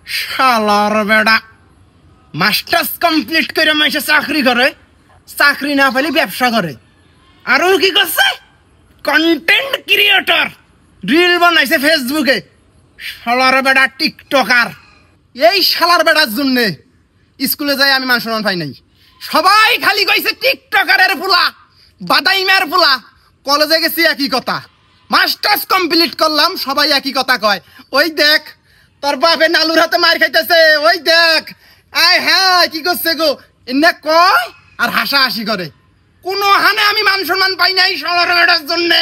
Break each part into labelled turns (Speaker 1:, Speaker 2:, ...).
Speaker 1: শালার বেড়া masters complete করে মাইসে চাকরি করে, চাকরি না পেলে ব্যবসা করে। আরো কি করছে? কন্টেন্ট ক্রিয়েটর, রিল বানাইছে ফেসবুকে। শালার বেড়া টিকটকার। এই শালার বেড়ার জন্য স্কুলে যাই আমি মান সম্মান পাই নাই। সবাই খালি কইছে টিকটকারের পোলা, বাদাইমের পোলা। কলেজে গেছি একই কথা, মাস্টার্স কমপ্লিট করলাম সবাই একই কথা কয়। ওই দেখ তোর বাপে নালুর হাতে মার খাইতেছে, ওই দেখ আয় হ্যাঁ কি করছে গো, এনে কয় আর হাসাহাসি করে। কোনো হানে আমি মান সম্মান পাই নাই শালার বেড়ার জন্যে।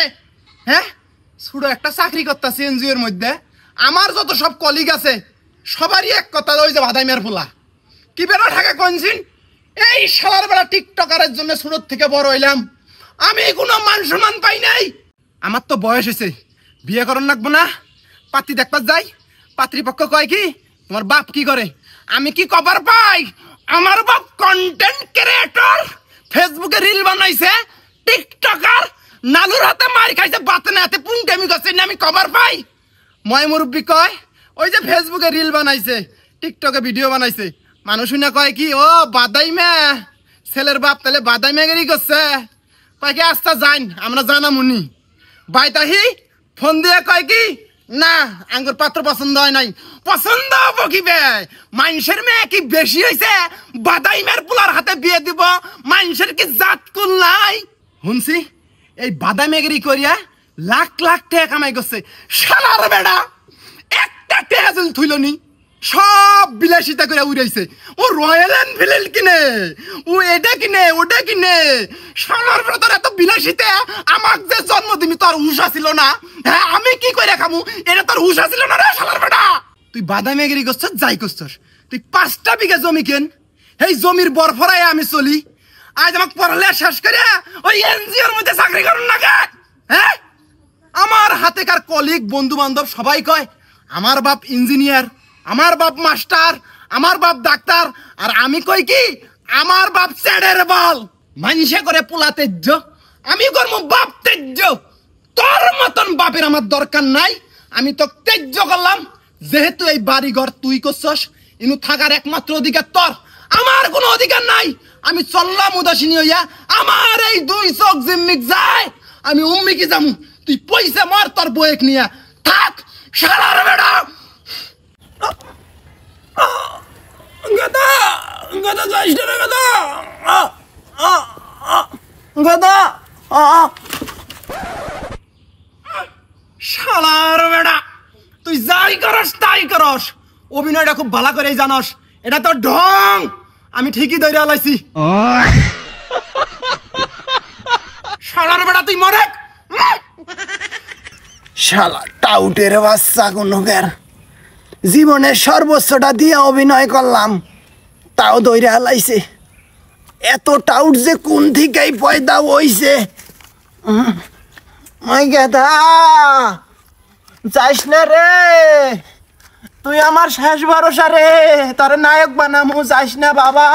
Speaker 1: হ্যাঁ, ছোট একটা চাকরি করতেছি এনজিওর মধ্যে। আমার যত সব কলিগ আছে সবারই এক কথা, ওই যে বাদাইমের পোলা। কি বেড়া ঢাকা কনছিন? এই শালার বেড়া টিকটকারের জন্য ছোট থেকে বড় হইলাম, আমি কোনো মান সম্মান পাই নাই। আমার তো বয়স হয়েছে, বিয়ে করার লাগবো না। পাত্রী দেখবার যাই, পাত্রীপক্ষ কয় কি তোমার বাপ কি করে? আমি কি কভার পাই? আমার বাপ কন্টেন্ট ক্রিয়েটর, ফেসবুকে রিল বানাইছে, টিকটকার, নালুর হাতে মার খাইছে, বাতেনে হাতে পুংকামি করছে, আমি কভার পাই? ময় মুরব্বী কয় ওই যে ফেসবুকে রিল বানাইছে, টিকটকে ভিডিও বানাইছে। মানুষ না কয় কি ও বাদাইমে, ছেলের বাপ তাহলে বাদাইমেগেরি করছে। কয় কি আস্তা যাইন আমরা জানামুনি। বাইতাহি ফোন দিয়ে কয় কি না আঙ্গুর পাত্র পছন্দ হয় নাই। পছন্দ হবো কি বে? মানুষের মেয়ে কি বেশি হয়েছে বাদাইমের পোলার হাতে বিয়ে দিব? মানুষের কি জাত কুল নাই? শুনছি এই বাদাইমেগেরি করিয়া লাখ লাখ টাকা কামাই করছে। শালার বেড়া একটা টাকা যদি থইল নি, সব বিলাসিতা করে উড়াইছে। ও রয়্যাল এনফিল্ড কিনে, ও এটা কিনে, ওটা কিনে। শালার বেড়া তোর এত বিলাসিতা, আমাক যে জন্ম দিবি তোর হুশা ছিল না? হ্যাঁ, আমি কি করে খামু এটা তোর হুশা ছিল না রে শালার বেড়া? তুই বাদামেগিরি করছস, যাই করছস। তুই 5টা বিঘা জমি কেন, এই জমির বরফরায় আমি চলি। আজ আমাকে পড়ালে শেষ করে ওই এনজিওর মধ্যে চাকরি করুন না কে? হ্যাঁ, আমার হাতেকার কলিগ বন্ধু বান্ধব সবাই কয় আমার বাপ ইঞ্জিনিয়ার, আমার বাপ মাস্টার, আমার বাপ ডাক্তার। আর আমি কই কি আমার বাপ চ্যাডের বল। মানুষে করে পোলা তেজ্য, আমি করবো বাপ তেজ্য। তোর মতন বাপের আমার দরকার নাই। আমি তো তেজ্য করলাম, যেহেতু এই বাড়িঘর তুই করছস, ইনু থাকার একমাত্র অধিকার তোর, আমার কোনো অধিকার নাই। আমি চললাম উদাসীনী হইয়া, আমার এই 2 চোখ জিম্মিক যায়, আমি উম্মিকি যামু। তুই পয়সা মার তোর বয়েক নিয়া থাক শালার বেড়া। গাদা গাদা যাইস না গাদা, গাদা শালার বেড়া। তুই যাই করস তাই করস, অভিনয়টা খুব ভালো করেই জানস। এটা তো ঢং, আমি ঠিকই ধরে আলাইছি। শালার বেড়া তুই মরে শালা টাউটের বাচ্চা কোনকার। জীবনের সর্বোচ্চটা দিয়ে অভিনয় করলাম, তাও দৌড়ে হালাইছে। এত টাউট যে কোন থেকেই পয়দা হইছে। গেদা যাইস না রে, তুই আমার শেষ ভরসা রে, তোর নায়ক বানামু, যাইস না বাবা।